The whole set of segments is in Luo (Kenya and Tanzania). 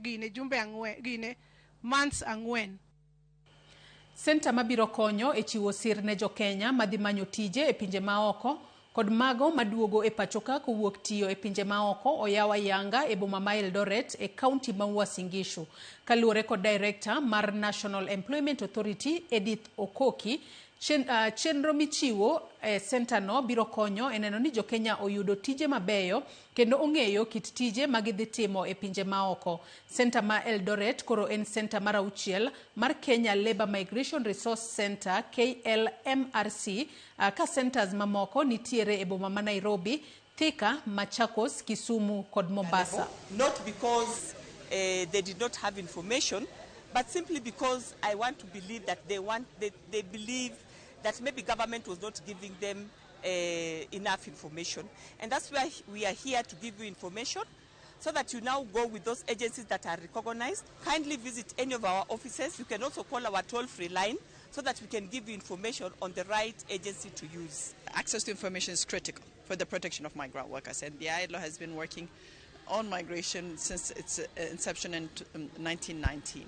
gine jumbe ang'wen gine months ang'wen. Senta mabiro konyo e chiwo sir ne jo Kenya madhi manyo tije e pinje maoko kod mago maduogo e pachoka kowuok tiyo e pinje maoko oyawa yanga e boma ma Eldoret e kaunti ma Uasin Gishu. Kaluwore kod Director mar National Employment Authority Edith Okoki, chenro michiwo e senta no biro konyo e neno ni jo Kenya oyudo tije mabeyo kendo ong'eyo kit tije magidhi timo e pinje maoko. Senta ma Eldoret koro en senta mar 6 mar Kenya Labour Migration Resource Center KLMRC, ka centers mamoko nitiere e boma ma Nairobi, Thika, Machakos, Kisumu kod Mombasa. Not because they did not have information, but simply because I want to believe that they believe that maybe government was not giving them enough information. And that's why we are here to give you information, so that you now go with those agencies that are recognized. Kindly visit any of our offices. You can also call our toll-free line so that we can give you information on the right agency to use. Access to information is critical for the protection of migrant workers, and the ILO has been working on migration since its inception in 1919.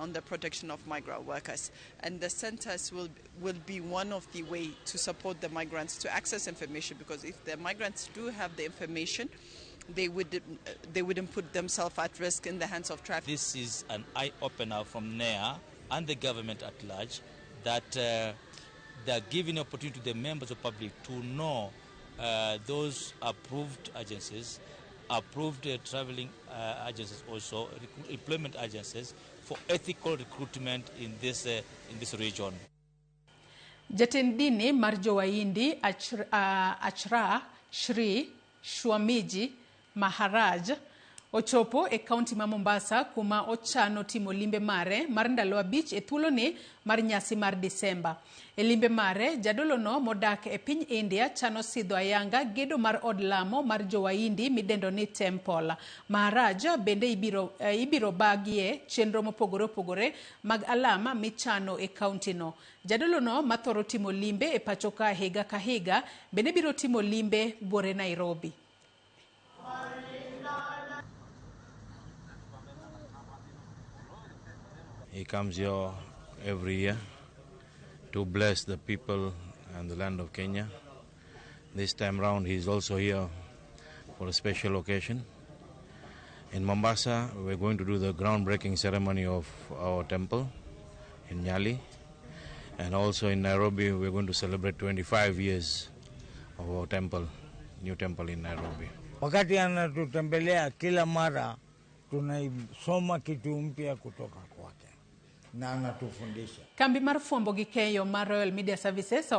On the protection of migrant workers, and the centers will be one of the way to support the migrants to access information, because if the migrants do have the information, they wouldn't put themselves at risk in the hands of traffickers. This is an eye-opener from NEA and the government at large, that they're giving opportunity to the members of the public to know those approved agencies, approved traveling agencies, also employment agencies for ethical recruitment in this region. Jatend dini mar jowaindi Achra Shri Swamiji Maharaj ochopo e kaunti ma Mombasa kuma ochano timo limbe mare mar ndalo 5 e thuolo ni mar nyasi mar Disemba. E limbe mare, jadolo no modak e piny India chano sidho ayanga gedo mar od lamo mar jowaindi midendo ni temple. Maharaj bende ibiro bagie chenro mopogore opogore mag alama michano e kaunti no. Jadolo no mathoro timo limbe e pachoka higa ka higa bende biro timo limbe buore Nairobi. He comes here every year to bless the people and the land of Kenya. This time round he's also here for a special occasion. In Mombasa, we're going to do the groundbreaking ceremony of our temple in Nyali. And also in Nairobi, we're going to celebrate 25 years of our temple, new temple in Nairobi. Wakati anatutembelea kila mara tunaisoma kitu mpya kutoka kwake na anatufundisha. Kambi mar fwambo gi keyo mar Royal Media Services